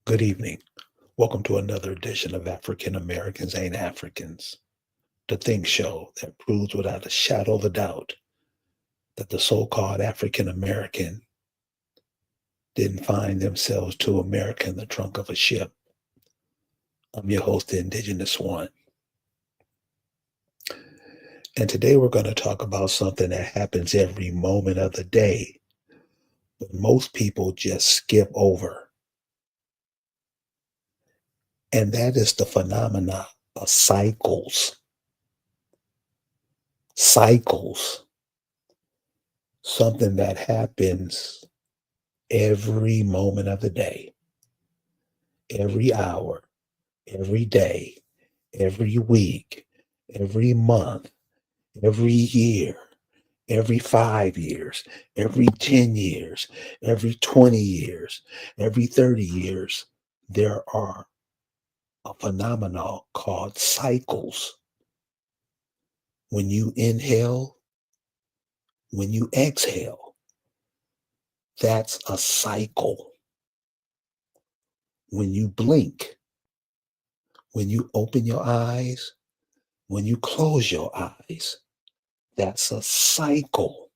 Good evening. Welcome to another edition of African Americans Ain't Africans, the think show that proves without a shadow of a doubt that the so called African American didn't find themselves to America in the trunk of a ship. I'm your host, the Indigenous One. And today we're going to talk about something that happens every moment of the day, but most people just skip over. And that is the phenomena of cycles. Cycles. Something that happens every moment of the day, every hour, every day, every week, every month, every year, every 5 years, every 10 years, every 20 years, every 30 years. There are a phenomenon called cycles. When you inhale, when you exhale, that's a cycle. When you blink, when you open your eyes, when you close your eyes, that's a cycle.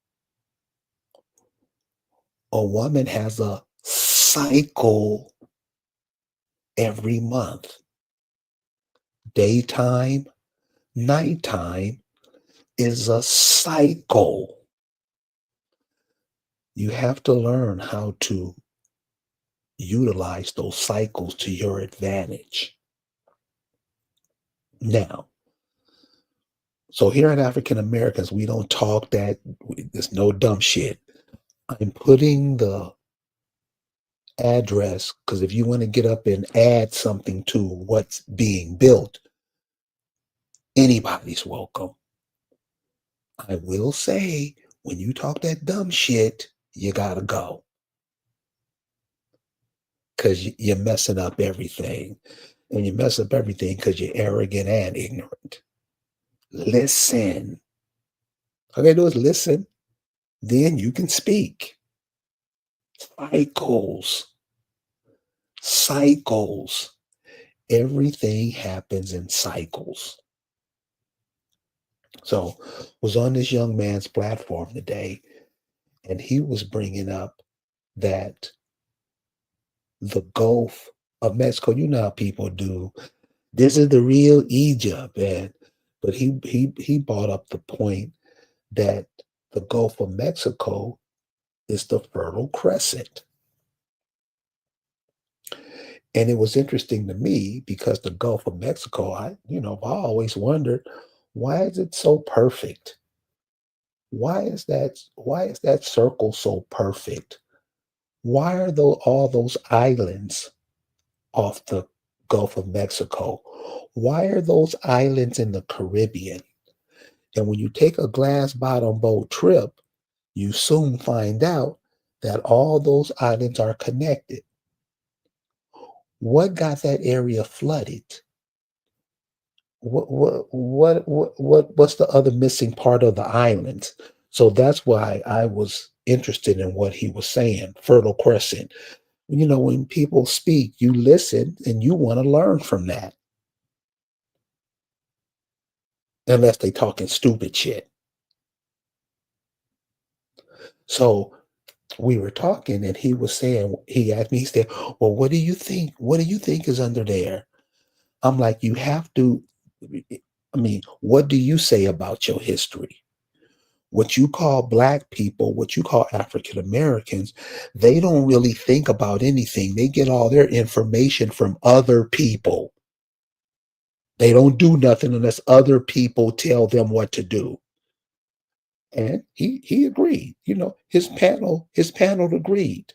A woman has a cycle every month. Daytime, nighttime is a cycle. You have to learn how to utilize those cycles to your advantage. Now, so here at African Americans, we don't talk that, there's no dumb shit. I'm putting the address because if you want to get up and add something to what's being built, anybody's welcome. I will say, when you talk that dumb shit, you gotta go because you're messing up everything. And you mess up everything because you're arrogant and ignorant. Listen. All you gotta do is listen, then you can speak. Cycles. Cycles. Everything happens in cycles. So, was on this young man's platform today, and he was bringing up that the Gulf of Mexico, you know how people do. This is the real Egypt, and but he brought up the point that the Gulf of Mexico is the Fertile Crescent. And it was interesting to me because the Gulf of Mexico, I always wondered, why is it so perfect? Why is that circle so perfect? Why are all those islands off the Gulf of Mexico? Why are those islands in the Caribbean? And when you take a glass bottom boat trip, you soon find out that all those islands are connected. What got that area flooded? What's the other missing part of the island? So that's why I was interested in what he was saying. Fertile Crescent. When people speak, you listen and you want to learn from that, unless they talking stupid shit. So we were talking and he asked me, he said, well, what do you think? What do you think is under there? I'm like, you have to, what do you say about your history? What you call Black people, what you call African Americans, they don't really think about anything. They get all their information from other people. They don't do nothing unless other people tell them what to do. And he agreed. His panel agreed.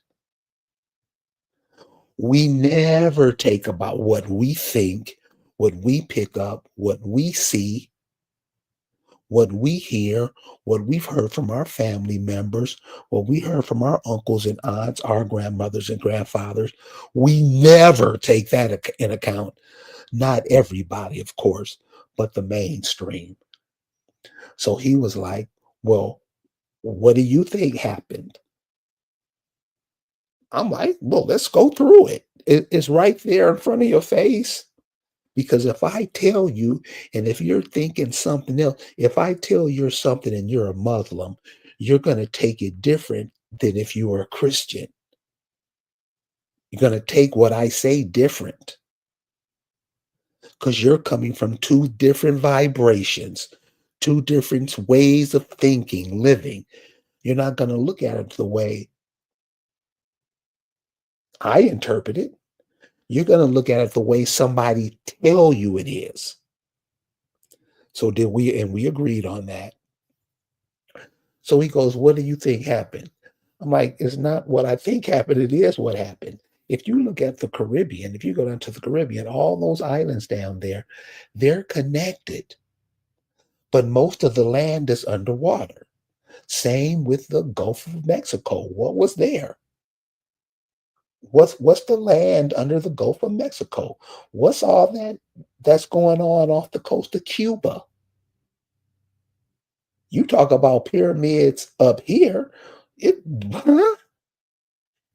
We never take about what we think, what we pick up, what we see, what we hear, what we've heard from our family members, what we heard from our uncles and aunts, our grandmothers and grandfathers. We never take that in account. Not everybody, of course, but the mainstream. So he was like, well, what do you think happened? I'm like, well, let's go through it. It's right there in front of your face. Because if I tell you, and if you're thinking something else, if I tell you're something and you're a Muslim, you're going to take it different than if you were a Christian. You're going to take what I say different because you're coming from two different vibrations, two different ways of thinking, living. You're not going to look at it the way I interpret it. You're going to look at it the way somebody tell you it is. So did we, and we agreed on that. So he goes, what do you think happened? I'm like, it's not what I think happened. It is what happened. If you look at the Caribbean, if you go down to the Caribbean, all those islands down there, they're connected, but most of the land is underwater. Same with the Gulf of Mexico. What was there? What's the land under the Gulf of Mexico? What's all that's going on off the coast of Cuba? You talk about pyramids up here. It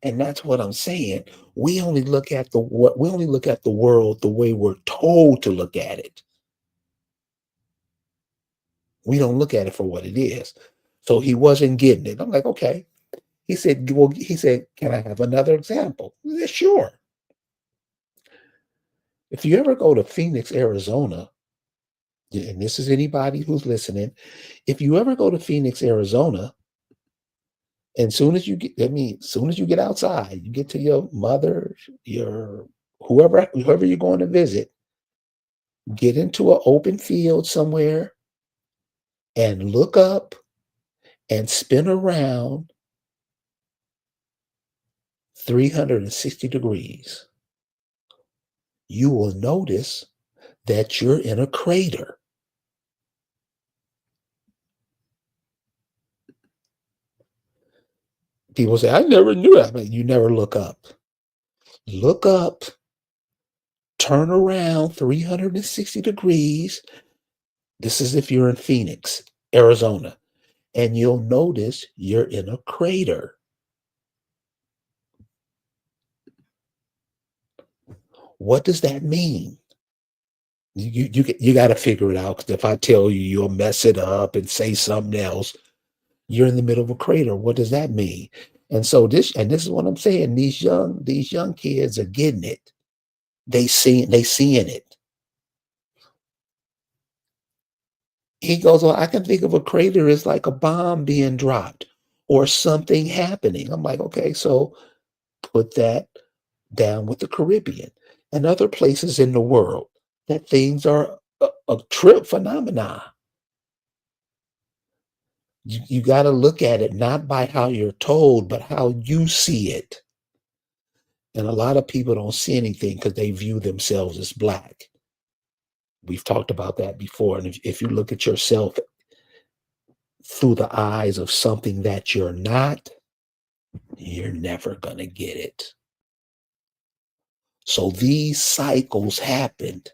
And that's what I'm saying. We only look at the world the way we're told to look at it. We don't look at it for what it is. So he wasn't getting it. I'm like, okay. He said, can I have another example? Yeah, sure. If you ever go to Phoenix, Arizona, and this is anybody who's listening, if you ever go to Phoenix, Arizona, and soon as you get outside, you get to your mother, your whoever you're going to visit, get into an open field somewhere and look up and spin around 360 degrees. You will notice that you're in a crater. People say, I never knew that. But you never look up. Look up, turn around 360 degrees. This is if you're in Phoenix, Arizona, and you'll notice you're in a crater. What does that mean? You got to figure it out, because if I tell you, you'll mess it up and say something else. You're in the middle of a crater. What does that mean? And so this is what I'm saying. These young kids are getting it. They seeing it. He goes, well, I can think of a crater as like a bomb being dropped or something happening. I'm like, okay, so put that down with the Caribbean and other places in the world that things are a trip phenomena. You got to look at it not by how you're told, but how you see it. And a lot of people don't see anything because they view themselves as black. We've talked about that before. And if you look at yourself through the eyes of something that you're not, you're never going to get it. So these cycles happened.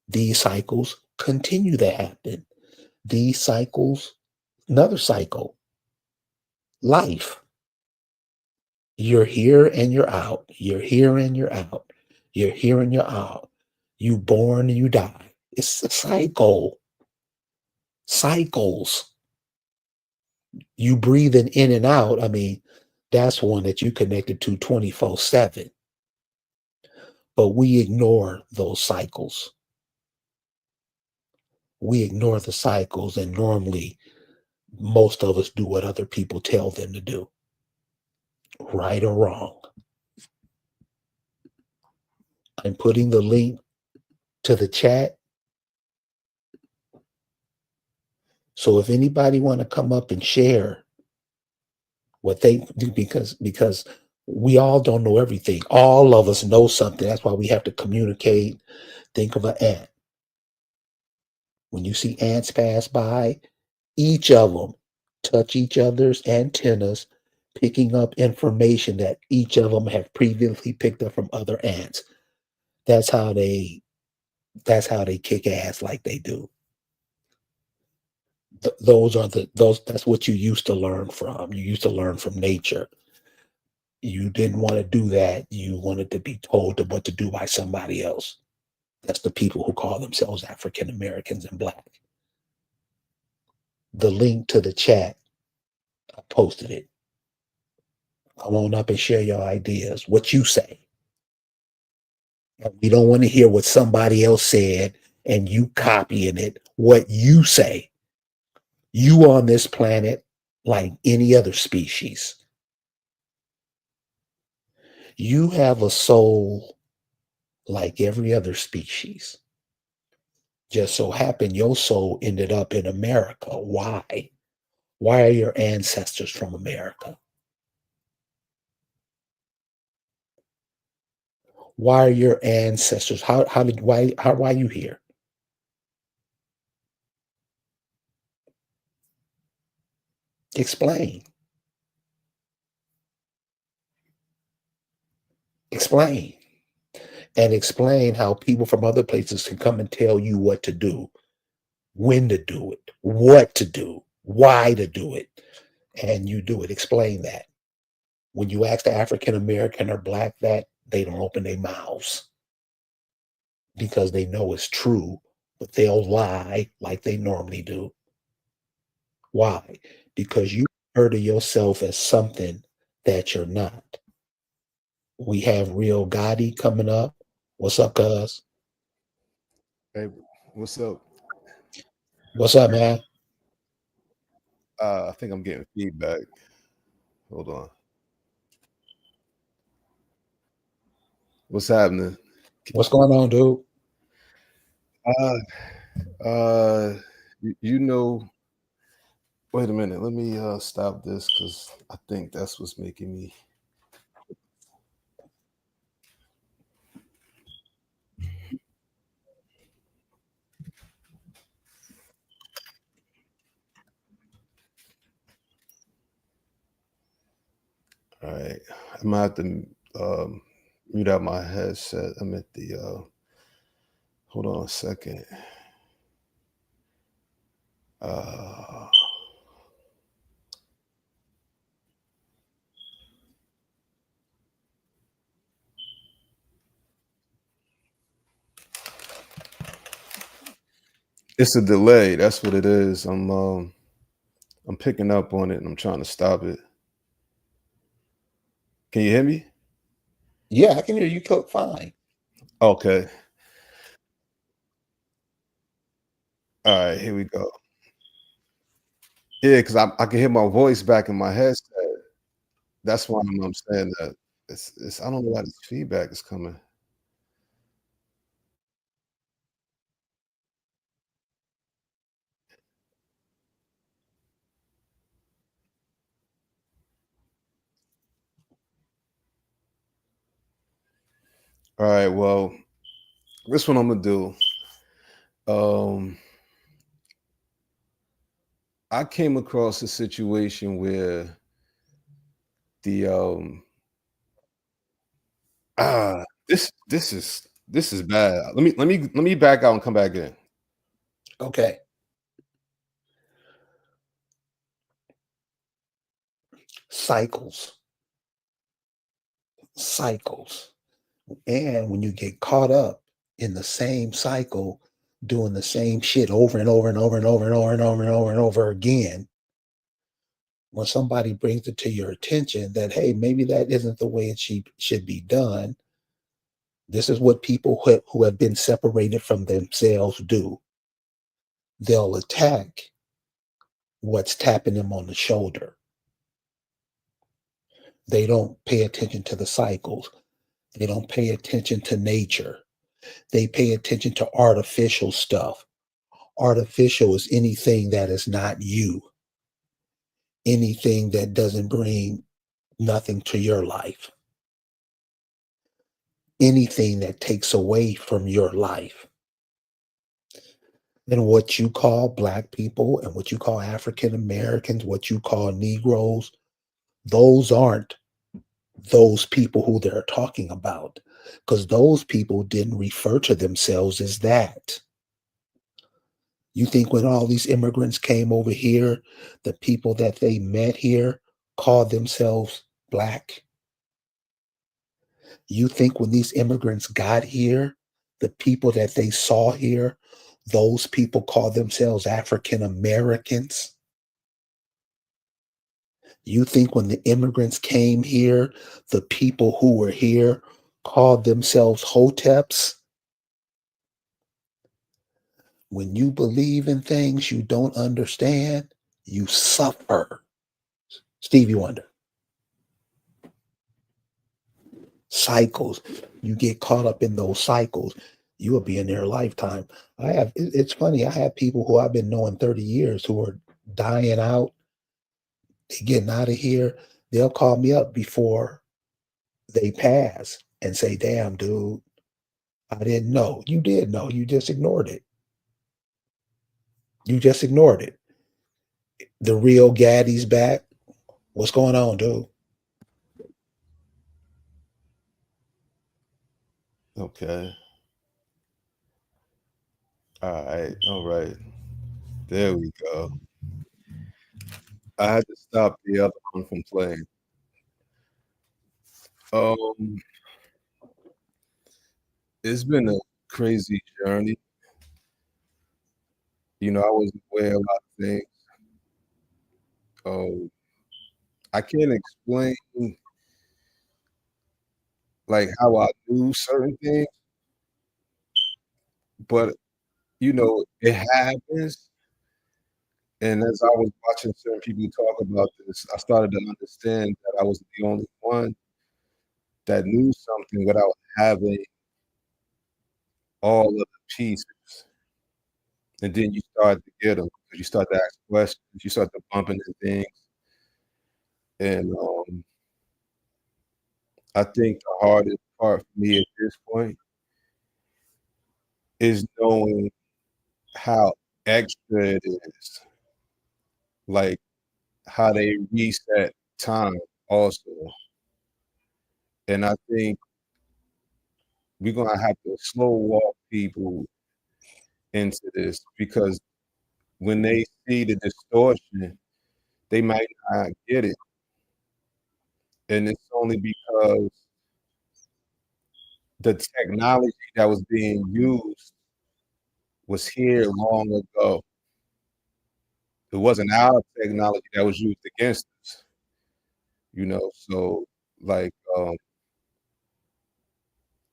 These cycles continue to happen. These cycles, another cycle, life. You're here and you're out. You're here and you're out. You're here and you're out. You born and you die. It's a cycle. Cycles. You breathing in and out. I mean, that's one that you connected to 24/7. But we ignore those cycles. We ignore the cycles, and normally most of us do what other people tell them to do, right or wrong. I'm putting the link to the chat. So if anybody want to come up and share what they do, because we all don't know everything. All of us know something. That's why we have to communicate. Think of an ant. When you see ants pass by, each of them touch each other's antennas, picking up information that each of them have previously picked up from other ants. That's how they kick ass like they do. Those that's what you used to learn from. You used to learn from nature. You didn't want to do that. You wanted to be told what to do by somebody else. That's the people who call themselves African Americans and Black. The link to the chat, I posted it. Come on up and share your ideas, what you say. We don't want to hear what somebody else said and you copying it, what you say. You on this planet like any other species. You have a soul like every other species. Just so happened your soul ended up in America. Why? Why are your ancestors from America? Why are your ancestors? Why are you here? Explain. Explain. And explain how people from other places can come and tell you what to do, when to do it, what to do, why to do it, and you do it. Explain that. When you ask the African American or Black that, they don't open their mouths because they know it's true, but they'll lie like they normally do. Why? Because you heard of yourself as something that you're not. We have Real Gotti coming up. What's up, cuz? Hey, what's up? What's up, man? I think I'm getting feedback. Hold on. What's happening? What's going on, dude? Uh, you know. Wait a minute. Let me stop this because I think that's what's making me. All right, I'm gonna have to mute out my headset. I'm at the. Hold on a second. Uh, it's a delay. That's what it is. I'm picking up on it and I'm trying to stop it. Can you hear me? Yeah, I can hear you fine. Okay. All right, here we go. Yeah, because I can hear my voice back in my headset. That's why I'm saying that it's I don't know why this feedback is coming. All right, well, this one I'm gonna do. Um, I came across a situation where the this is bad. Let me back out and come back in. Okay. Cycles. Cycles. And when you get caught up in the same cycle, doing the same shit over and over and over and over and over and over and over and over again, when somebody brings it to your attention that, hey, maybe that isn't the way it should be done, this is what people who have been separated from themselves do. They'll attack what's tapping them on the shoulder. They don't pay attention to the cycles. They don't pay attention to nature. They pay attention to artificial stuff. Artificial is anything that is not you, anything that doesn't bring nothing to your life, anything that takes away from your life. And what you call Black people and what you call African Americans, what you call Negroes, those aren't those people who they're talking about, because those people didn't refer to themselves as that. You think when all these immigrants came over here, the people that they met here called themselves Black? You think when these immigrants got here, the people that they saw here, those people call themselves African Americans? You think when the immigrants came here, the people who were here called themselves Hoteps? When you believe in things you don't understand, you suffer. Stevie Wonder. Cycles. You get caught up in those cycles, you will be in their lifetime. It's funny, I have people who I've been knowing 30 years who are dying out, they getting out of here. They'll call me up before they pass and say, damn, dude, I didn't know. You did know. You just ignored it. You just ignored it. The real Gaddy's back. What's going on, dude? Okay. All right. There we go. I had to stop the other one from playing. Um, it's been a crazy journey. I wasn't aware of a lot of things. Um, I can't explain like how I knew certain things, but it happens. And as I was watching certain people talk about this, I started to understand that I was the only one that knew something without having all of the pieces. And then you start to get them because you start to ask questions, you start to bump into things. And I think the hardest part for me at this point is knowing how extra it is, like how they reset time also. And I think we're gonna have to slow walk people into this because when they see the distortion, they might not get it. And it's only because the technology that was being used was here long ago. It wasn't our technology that was used against us. So, like,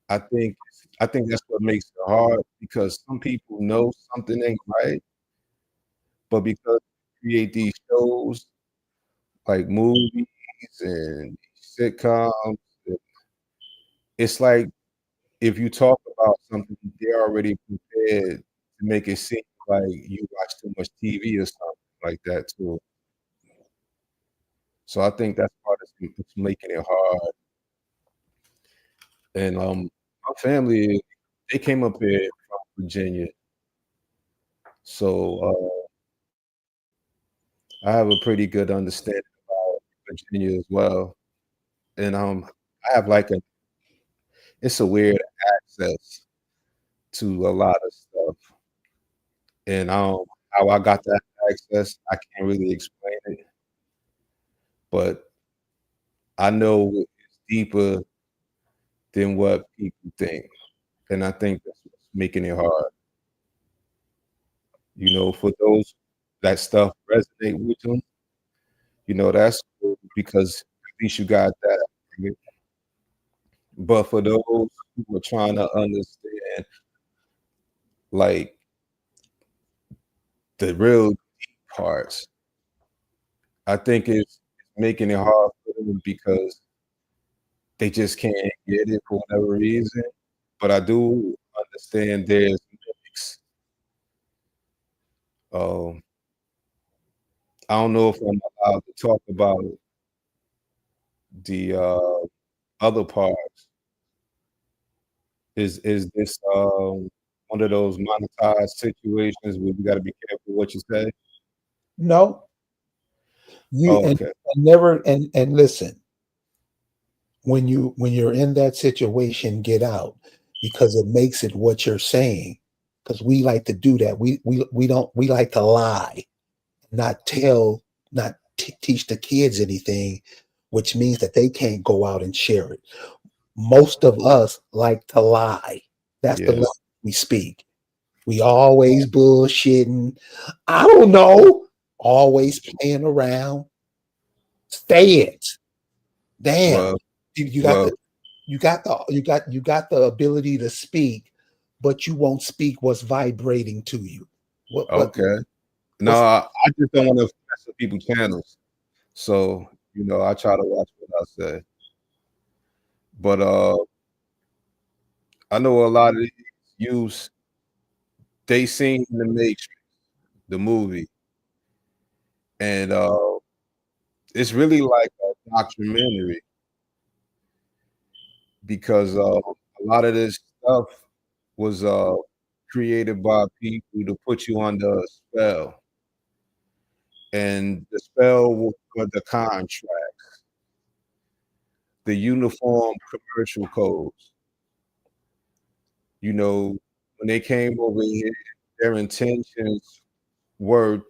I think that's what makes it hard because some people know something ain't right, but because we create these shows like movies and sitcoms, it's like if you talk about something, they're already prepared to make it seem like you watch too much TV or something like that too. So I think that's part of it's making it hard. And my family, they came up here from Virginia, so I have a pretty good understanding about Virginia as well. And I have like it's a weird access to a lot of stuff. And how I got that access, I can't really explain it, but I know it's deeper than what people think. And I think that's what's making it hard. For those that stuff resonate with them, that's cool because at least you got that. But for those who are trying to understand, like, the real deep parts, I think it's making it hard for them because they just can't get it for whatever reason. But I do understand there's mix. Um, I don't know if I'm allowed to talk about the other parts. Is this one of those monetized situations where you gotta be careful what you say? No, you Oh, okay. and never and listen, when you're in that situation, get out because it makes it what you're saying. Because we like to do that. We don't we like to lie, not tell, not teach the kids anything, which means that they can't go out and share it. Most of us like to lie. That's the Yeah. language we speak. We always bullshitting. I don't know. Always playing around. Stay it. Damn. Well, You got well, the you got the ability to speak, but you won't speak what's vibrating to you. What okay. No, what's I just don't want to mess with people's channels. So, I try to watch what I say. But I know a lot of these youths, they seen the Matrix, the movie, and it's really like a documentary because a lot of this stuff was created by people to put you under a spell, and the spell were the contract, the uniform commercial codes. When they came over here, their intentions were to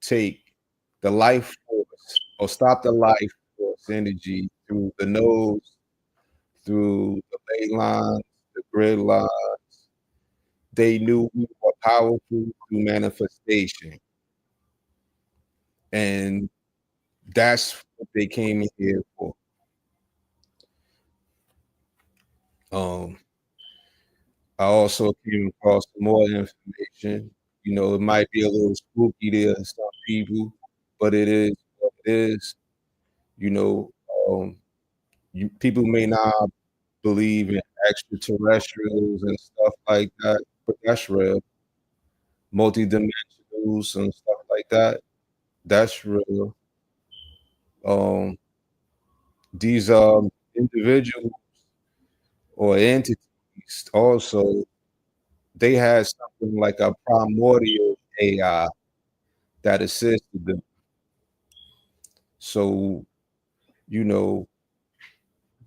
take the life force or stop the life force energy through the nose, through the ley lines, the grid line. They knew we were powerful through manifestation, and that's what they came in here for. Um, I also came across some more information. It might be a little spooky to some people, but it is what it is. You know, um, people may not believe in extraterrestrials and stuff like that, but that's real. Multidimensionals and stuff like that, that's real. Um, these individuals or entities also, they had something like a primordial AI that assisted them. So, you know,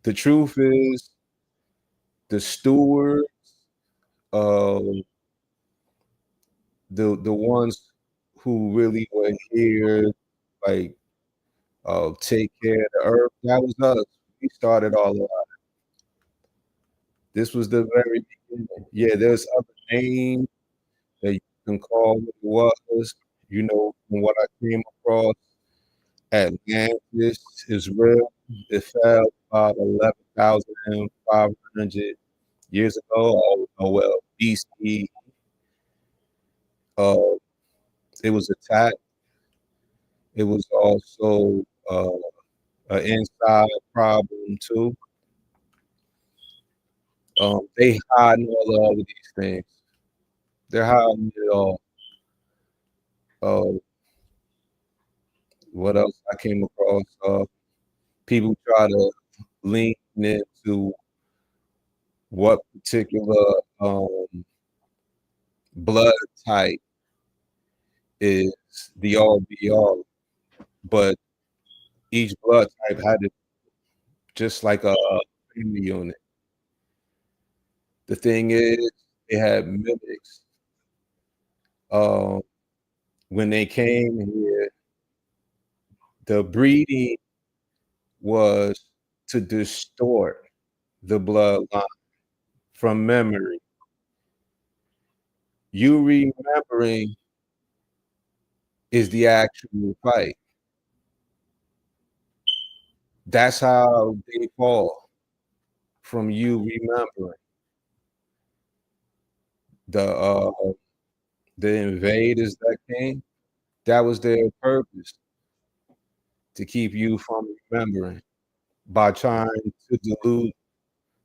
the truth is the stewards, uh, the ones who really were here, like take care of the earth, that was us. We started all of that. This was the very beginning. Yeah, there's other names that you can call what it was. From what I came across, Atlantis is real. It fell about 11,500 years ago. Oh well, BC. Uh, it was attacked. It was also an inside problem too. They hiding all of these things. They're hiding it all. Uh, what else I came across? People try to link it to what particular blood type is the all be all, but each blood type had it just like a family unit. The thing is, they had mimics. Um, when they came here, the breeding was to distort the bloodline from memory. You remembering is the actual fight. That's how they fall from you remembering. The the invaders that came, that was their purpose, to keep you from remembering by trying to dilute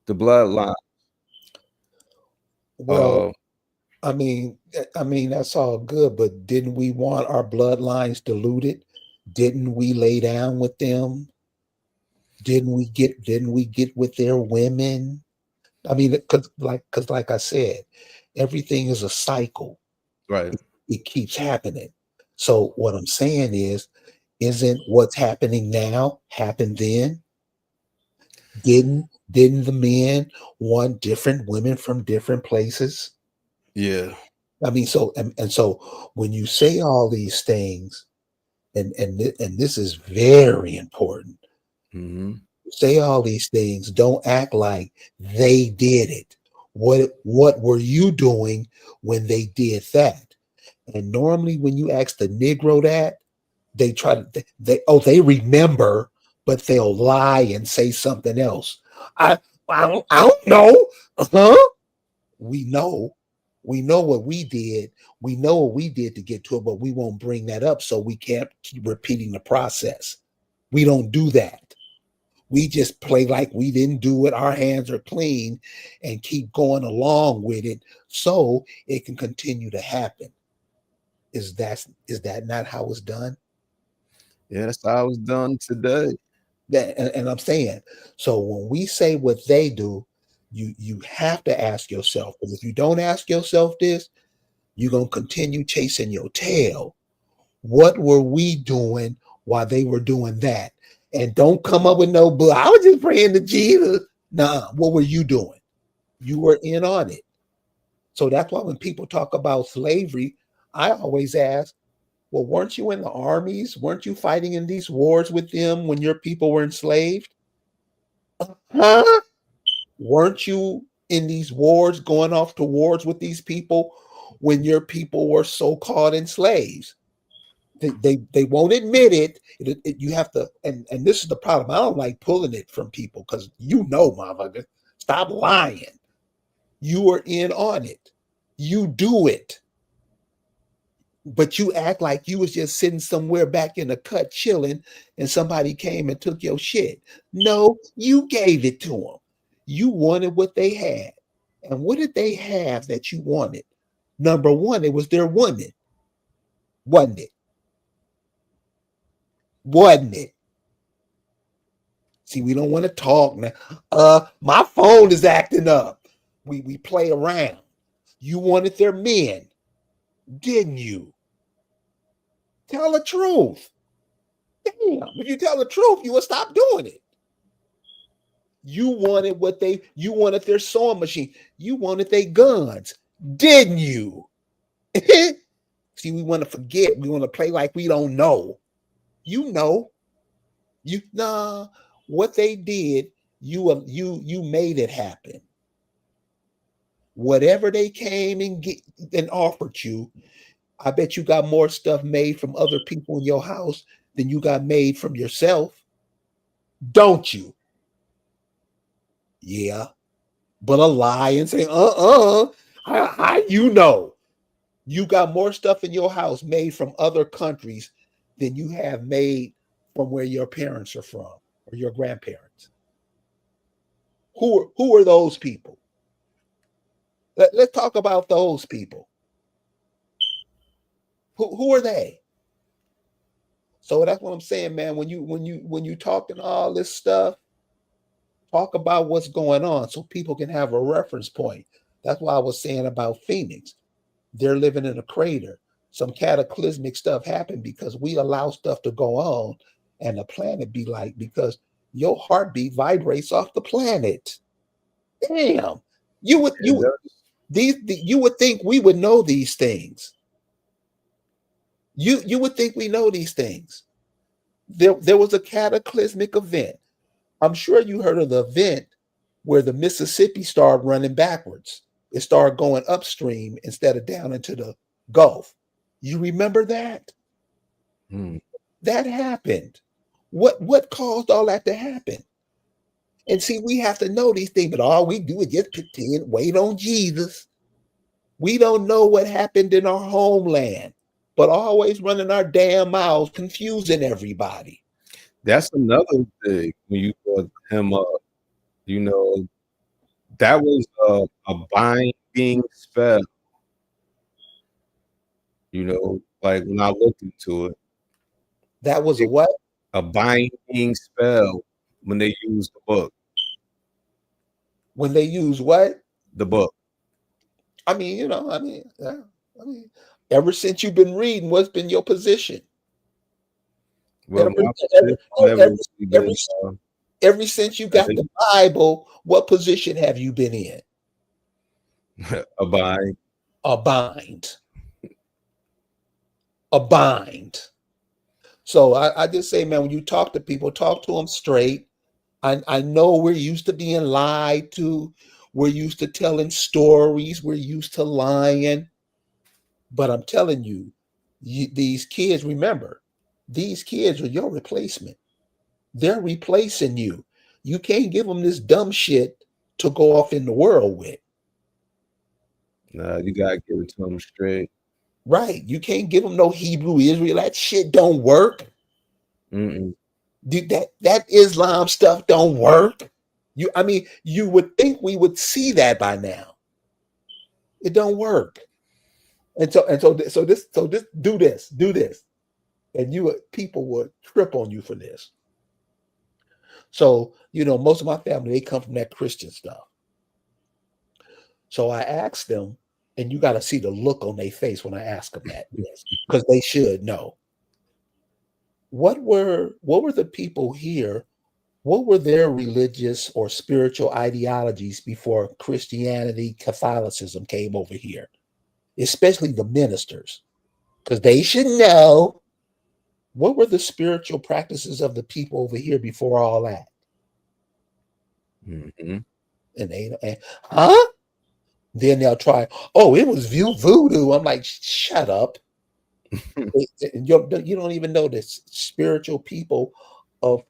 the bloodline. well, Uh, I mean that's all good, but didn't we want our bloodlines diluted? Didn't we lay down with them? Didn't we get with their women? I mean, because like I said, everything is a cycle. right. It keeps happening. So what I'm saying is, isn't what's happening now happened then? Didn't the men want different women from different places? Yeah. I mean, and so when you say all these things, and this is very important, Mhm. say all these things, don't act like they did it. What were you doing when they did that? And normally when you ask the Negro that, they try to they remember, but they'll lie and say something else. I I don't know. Huh? We know. We know what we did. We know what we did to get to it, but we won't bring that up so we can't keep repeating the process. We don't do that. We just play like we didn't do it. Our hands are clean and keep going along with it so it can continue to happen. Is that not how it's done? Yeah, that's how it's done today. And I'm saying, so when we say what they do, you have to ask yourself, because if you don't ask yourself this, you're gonna continue chasing your tail. What were we doing while they were doing that? And don't come up with no but I was just praying to Jesus. Nah, what were you doing? You were in on it. So that's why when people talk about slavery, I always ask, well, weren't you in the armies? Weren't you fighting in these wars with them when your people were enslaved? Huh? Weren't you in these wars, going off to wars with these people when your people were so-called enslaved? They won't admit it. You have to, and this is the problem. I don't like pulling it from people because motherfucker, stop lying. You are in on it. You do it. But you act like you was just sitting somewhere back in the cut chilling and somebody came and took your shit. No, you gave it to them. You wanted what they had. And what did they have that you wanted? Number one, it was their woman. Wasn't it? Wasn't it? See, we don't want to talk now. My phone is acting up. We play around. You wanted their men, didn't you? Tell the truth. Damn, if you tell the truth, you will stop doing it. You wanted their sewing machine. You wanted their guns, didn't you? See, we want to forget. We want to play like we don't know. You know. What they did, you made it happen. Whatever they came and offered you, I bet you got more stuff made from other people in your house than you got made from yourself. Don't you? Yeah. But a lie and say, how you know? You got more stuff in your house made from other countries than you have made from where your parents are from or your grandparents. Who are those people? Let's talk about those people. Who are they? So that's what I'm saying, man. When you talking all this stuff, talk about what's going on so people can have a reference point. That's why I was saying about Phoenix. They're living in a crater. Some cataclysmic stuff happened because we allow stuff to go on and the planet be like, because your heartbeat vibrates off the planet. Damn. You would you you would think we would know these things. You would think we know these things. There was a cataclysmic event. I'm sure you heard of the event where the Mississippi started running backwards. It started going upstream instead of down into the Gulf. You remember that? Hmm. That happened. What caused all that to happen? And see, we have to know these things, but all we do is just pretend, wait on Jesus. We don't know what happened in our homeland, but always running our damn mouths, confusing everybody. That's another thing when you brought him up. You know, that was a binding spell. You know, like when I looked into it, That was a it what? a binding spell when they used the book. When they use what? The book. Yeah, I mean, ever since you've been reading, what's been your position? Well, Ever, my ever, position never ever, really ever, been ever since you got the Bible, what position have you been in? a bind. A bind. A bind. So I just say, man, when you talk to people, talk to them straight. I know we're used to being lied to. We're used to telling stories. We're used to lying. But I'm telling you, these kids, remember, these kids are your replacement. They're replacing you. You can't give them this dumb shit to go off in the world with. Nah, you gotta give it to them straight. Right. You can't give them no Hebrew Israel. That shit don't work. Mm-mm. Dude, that Islam stuff don't work. I mean, you would think we would see that by now. It don't work. So this do this, and people would trip on you for this. So most of my family, they come from that Christian stuff. So I asked them, and you got to see the look on their face when I ask them that, yes, because they should know. What were the people here? What were their religious or spiritual ideologies before Christianity, Catholicism came over here? Especially the ministers, because they should know. What were the spiritual practices of the people over here before all that? Mm-hmm. Huh? Then they'll try. Oh, it was voodoo. I'm like, shut up. You don't even know the spiritual people of.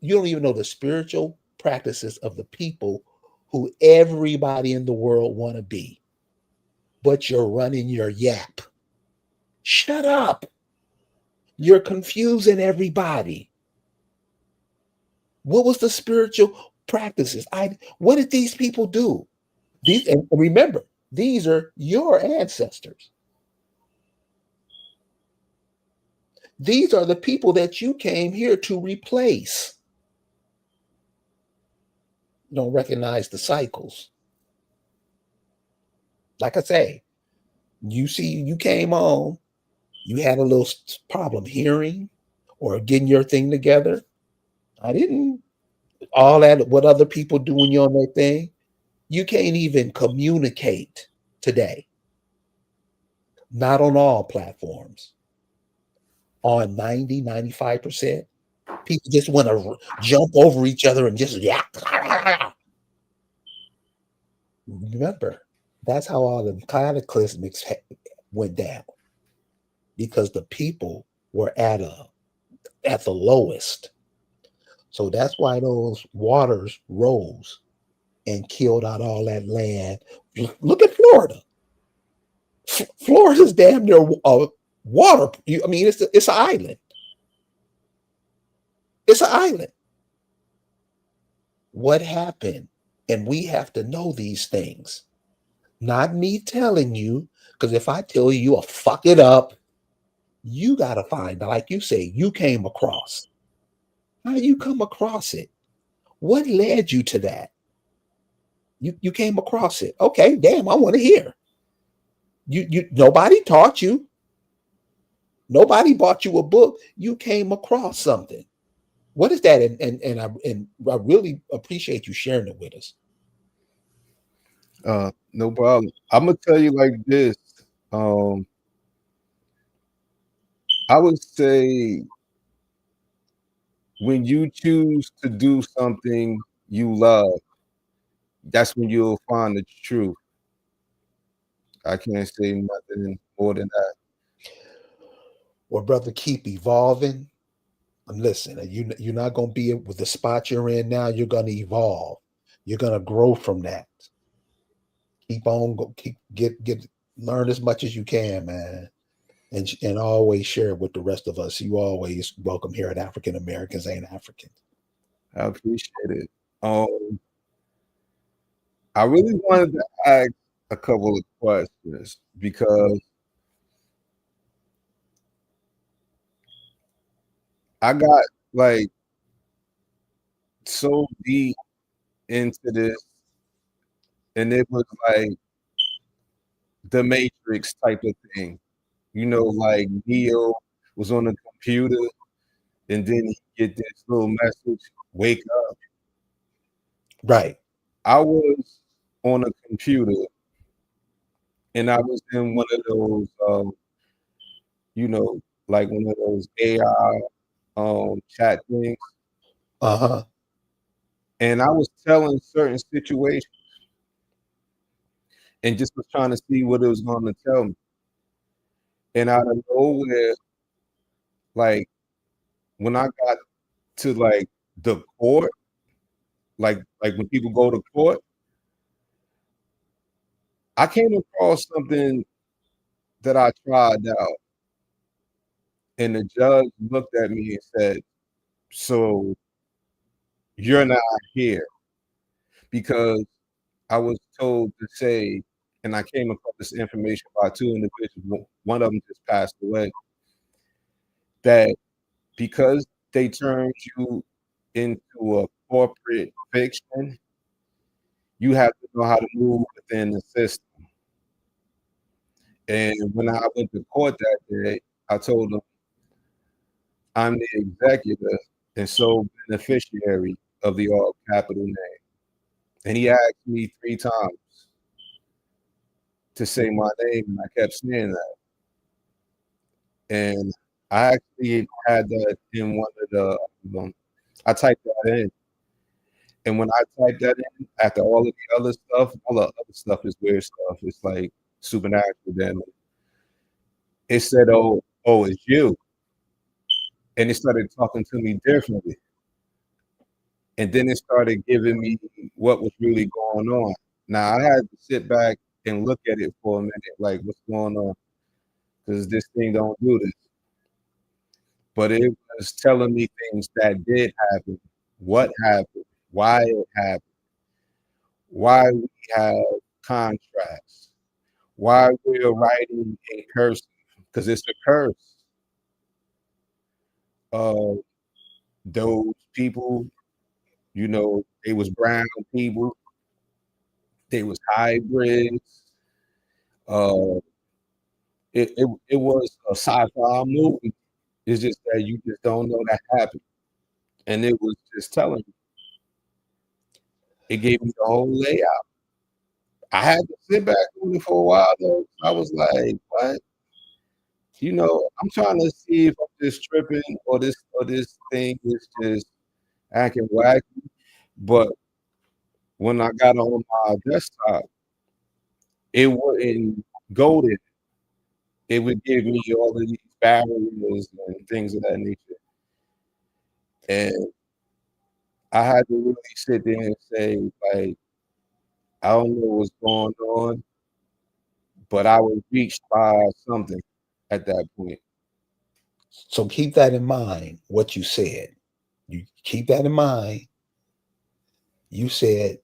You don't even know the spiritual practices of the people who everybody in the world want to be, but you're running your yap. Shut up. You're confusing everybody. What was the spiritual practices? What did these people do? And remember, these are your ancestors. These are the people that you came here to replace. You don't recognize the cycles. Like I say, you came on, you had a little problem hearing or getting your thing together. I didn't. All that, what other people doing you on their thing, you can't even communicate today. Not on all platforms. On 95%, people just want to jump over each other and just, yeah. Remember, that's how all the cataclysmics went down, because the people were at the lowest. So that's why those waters rose and killed out all that land. Look at Florida. Florida's damn near water. I mean, it's an island. It's an island. What happened? And we have to know these things. Not me telling you, because if I tell you, you'll fuck it up. You got to find, like you say, you came across. How you come across it? What led you to that? You came across it. Okay, damn, I want to hear. Nobody taught you. Nobody bought you a book. You came across something. What is that? And I really appreciate you sharing it with us. No problem. I'm gonna tell you like this. I would say when you choose to do something you love, that's when you'll find the truth. I can't say nothing more than that. Well, brother, keep evolving. And listen, you're not going to be with the spot you're in now. You're going to evolve. You're going to grow from that. Keep on, learn as much as you can, man, and always share it with the rest of us. You always welcome here at African Americans Ain't African. I appreciate it. I really wanted to ask a couple of questions because I got like so deep into this, and it was like the Matrix type of thing. Like Neo was on the computer, and then he get this little message, "Wake up." Right. I was on a computer, and I was in one of those, like one of those AI chat things. Uh-huh. And I was telling certain situations and just was trying to see what it was going to tell me. And out of nowhere, like when I got to like the court, like when people go to court, I came across something that I tried out, and the judge looked at me and said, "So you're not here," because I was told to say, and I came across this information by two individuals. One of them just passed away. That because they turned you into a corporate fiction, you have to know how to move within the system. And when I went to court that day, I told them I'm the executor and sole beneficiary of the all capital name. And he asked me 3 times to say my name, and I kept saying that. And I actually had that in one of I typed that in. And when I typed that in, after all of the other stuff, all the other stuff is weird stuff. It's like supernatural. Then it said, "Oh, it's you," and it started talking to me differently. And then it started giving me what was really going on. Now I had to sit back and look at it for a minute, like what's going on, because this thing don't do this. But it was telling me things that did happen, what happened, why it happened, why we have contracts, why we're writing in cursive, because it's a curse of those people. You know, they was brown people, they was hybrids. Uh, it was a sci-fi movie. It's just that you just don't know that happened, and it was just telling me. It gave me the whole layout. I had to sit back on it for a while though. I was like, "What?" You know, I'm trying to see if I'm just tripping or this thing is just acting wacky. But when I got on my desktop, it wouldn't go there. It would give me all of these barriers and things of that nature. And I had to really sit there and say, like, I don't know what's going on, but I was reached by something at that point. So keep that in mind, what you said. You keep that in mind. You said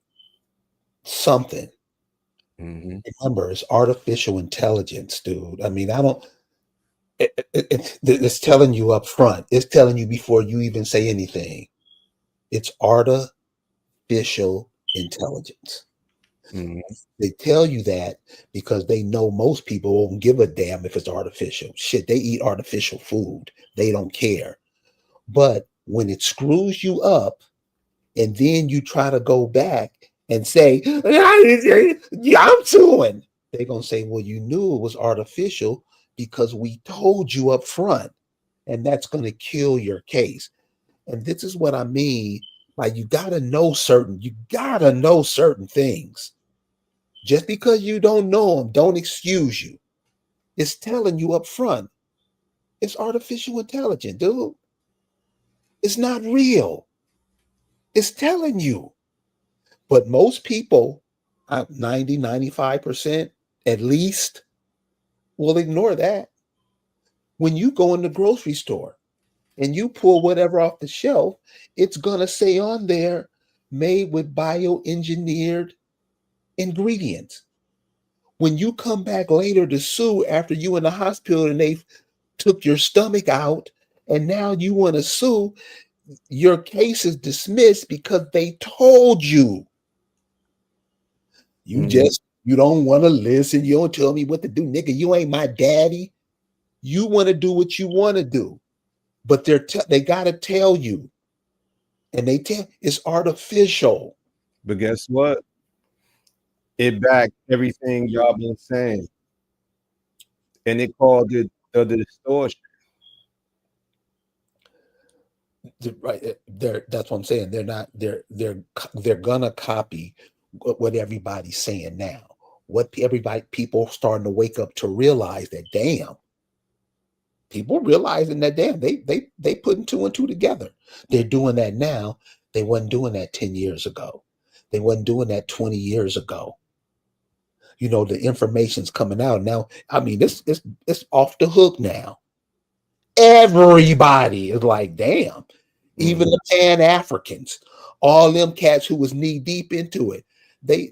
something. Mhm. Remember, it's artificial intelligence, dude. I mean, I don't. It's telling you up front. It's telling you before you even say anything. It's artificial intelligence. Mhm. They tell you that because they know most people won't give a damn if it's artificial. Shit, they eat artificial food. They don't care. But when it screws you up, and then you try to go back and say, "Yeah, I'm suing," they're gonna say, "Well, you knew it was artificial because we told you up front," and that's gonna kill your case. And this is what I mean. Like you gotta know certain things. Just because you don't know them, don't excuse you. It's telling you up front. It's artificial intelligence, dude. It's not real. It's telling you. But most people, 90, 95% at least, will ignore that. When you go in the grocery store and you pull whatever off the shelf, it's going to say on there, made with bioengineered ingredients. When you come back later to sue after you in the hospital and they took your stomach out and now you want to sue, your case is dismissed because they told you. Mhm. You don't want to listen. You don't tell me what to do, nigga. You ain't my daddy. You want to do what you want to do, but they gotta tell you, and they tell it's artificial. But guess what? It backed everything y'all been saying, and it called it the distortion. Right, that's what I'm saying. They're not. They're gonna copy what everybody's saying now. What everybody people starting to wake up to realize that damn, people realizing that damn, they putting two and two together. They're doing that now. They wasn't doing that 10 years ago. They wasn't doing that 20 years ago. The information's coming out now. I mean, it's off the hook now. Everybody is like, damn. Even the Pan Africans, all them cats who was knee deep into it, they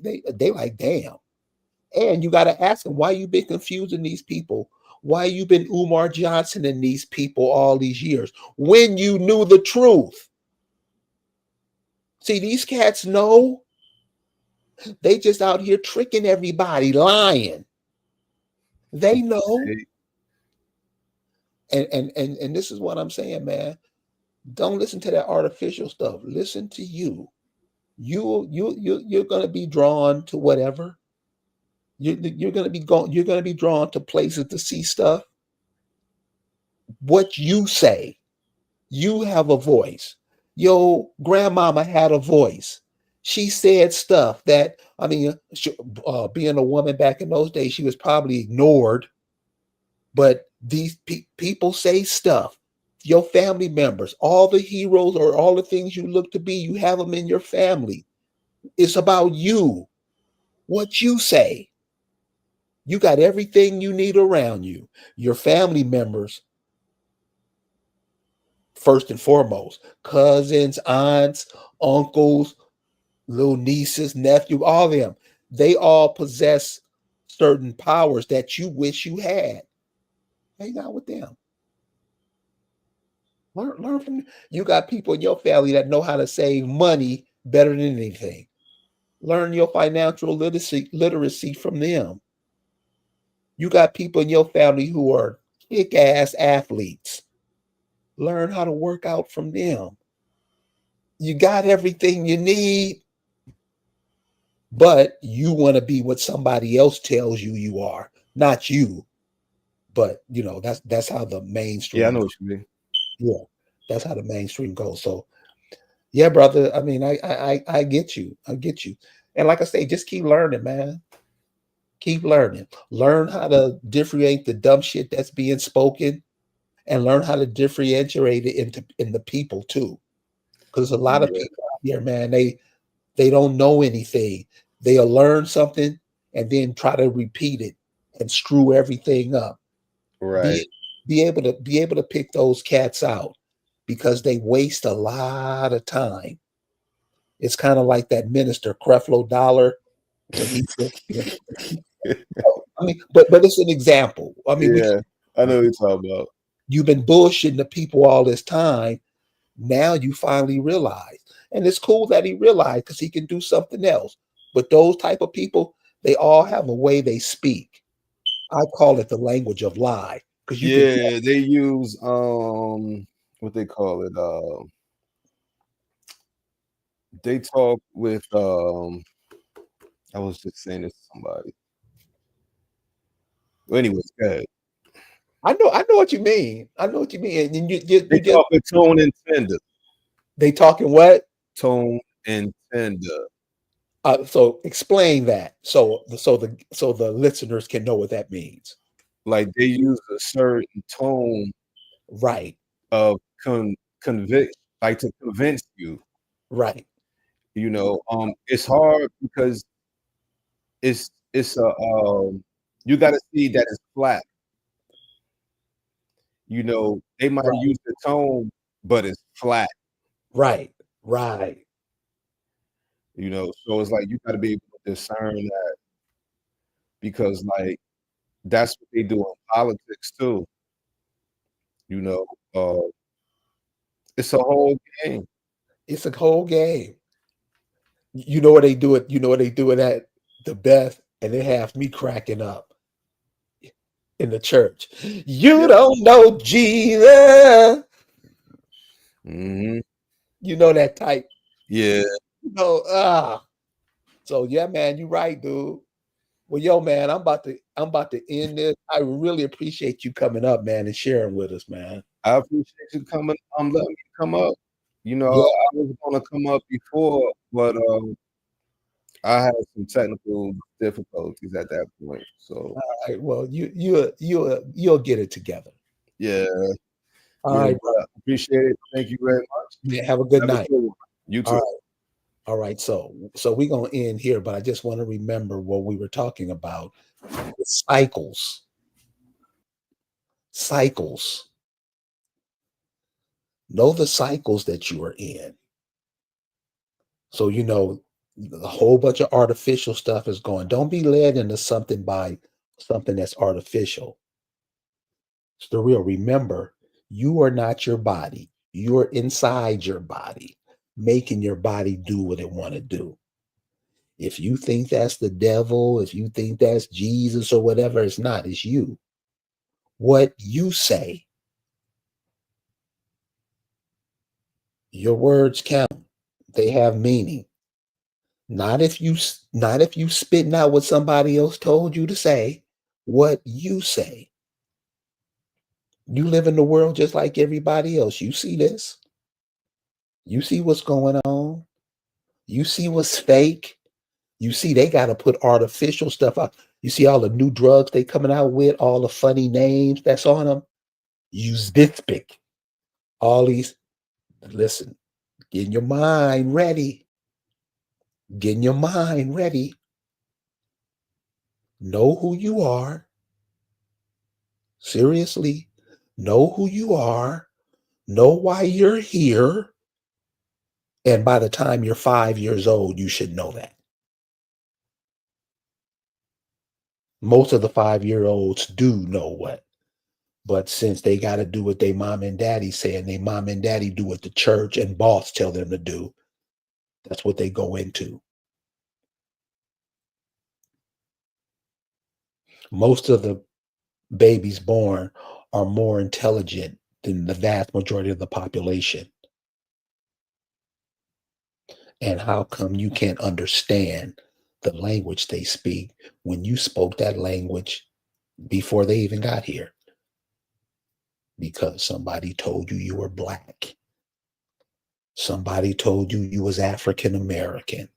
like, damn. And you got to ask them, why you been confusing these people? Why you been Umar Johnson and these people all these years when you knew the truth? See, these cats know. They just out here tricking everybody, lying. They know. And this is what I'm saying, man. Don't listen to that artificial stuff. Listen to you. You're gonna be drawn to whatever. You're gonna be going. You're gonna be drawn to places to see stuff. What you say, you have a voice. Your grandmama had a voice. She said stuff that being a woman back in those days, she was probably ignored. But these people say stuff. Your family members, all the heroes or all the things you look to be, you have them in your family. It's about you. What you say. You got everything you need around you. Your family members, first and foremost, cousins, aunts, uncles, little nieces, nephew, all of them. They all possess certain powers that you wish you had. Hang out with them. Learn from them. You got people in your family that know how to save money better than anything. Learn your financial literacy from them. You got people in your family who are kick-ass athletes. Learn how to work out from them. You got everything you need, but you want to be what somebody else tells you are, not you. But that's how the mainstream. Yeah, I know what you mean. Yeah, that's how the mainstream goes. So, yeah, brother. I mean, I get you. I get you. And like I say, just keep learning, man. Keep learning. Learn how to differentiate the dumb shit that's being spoken, and learn how to differentiate it in the people too. Because a lot of people out here, man, they don't know anything. They'll learn something and then try to repeat it and screw everything up. Right. Be able to pick those cats out because they waste a lot of time. It's kind of like that minister Creflo Dollar when he I mean, but it's an example. I mean, Yeah, I know what you're talking about. You've been bullshitting the people all this time. Now you finally realize. And it's cool that he realized because he can do something else. But those type of people, they all have a way they speak. I call it the language of lie. Because they use what they call it. They talk with I was just saying this to somebody. Well, anyways, go ahead. I know what you mean. I know what you mean. And they talk with tone and tender. They talking what? Tone and tender. So explain that so the listeners can know what that means. Like they use a certain tone, right, of convict, like to convince you, right. It's hard because it's you got to see that it's flat. They might use the tone, but it's flat. Right. So it's like you got to be able to discern that because, like, that's what they do in politics too. It's a whole game. It's a whole game. You know what they do it. You know what they do it at the best, and it has me cracking up in the church. You don't know Jesus. Mm-hmm. You know that type. Yeah. So yeah, man, you're right, dude. Well, yo, man, I'm about to end this. I really appreciate you coming up, man, and sharing with us, man. I appreciate you coming, letting me come up. You know, Yeah. I was gonna come up before, but, I had some technical difficulties at that point, so All right. Well, you'll get it together. yeah, All yeah, right, but I appreciate it. Thank you very much. man. Have a good Have a night. good one. You All too. right. All right. So we're gonna end here, but I just want to remember what we were talking about. The cycles. Cycles. Know the cycles that you are in. So a whole bunch of artificial stuff is going. Don't be led into something by something that's artificial. It's the real. Remember, you are not your body. You're inside your body, making your body do what it want to do. If you think that's the devil, if you think that's Jesus or whatever, it's not. It's you. What you say, your words count. They have meaning. Not if you spitting out what somebody else told you to say. What you say. You live in the world just like everybody else. You see this. You see what's going on. You see what's fake. You see they got to put artificial stuff out. You see all the new drugs they coming out with, all the funny names that's on them. Use this pick. All these. Listen, getting your mind ready. Getting your mind ready. Know who you are. Seriously, know who you are. Know why you're here. And by the time you're 5 years old, you should know that. Most of the 5-year-olds do know what. But since they got to do what they mom and daddy say, and they mom and daddy do what the church and boss tell them to do, that's what they go into. Most of the babies born are more intelligent than the vast majority of the population. And how come you can't understand the language they speak when you spoke that language before they even got here? Because somebody told you you were black. Somebody told you you was African American.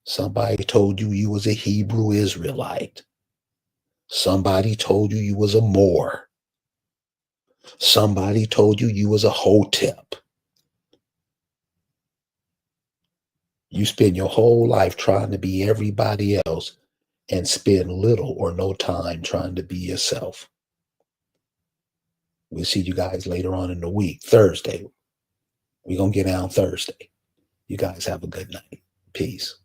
Somebody told you you was a Hebrew Israelite. Somebody told you you was a Moor. Somebody told you you was a Hotep. You spend your whole life trying to be everybody else and spend little or no time trying to be yourself. We'll see you guys later on in the week. Thursday. We're going to get down Thursday. You guys have a good night. Peace.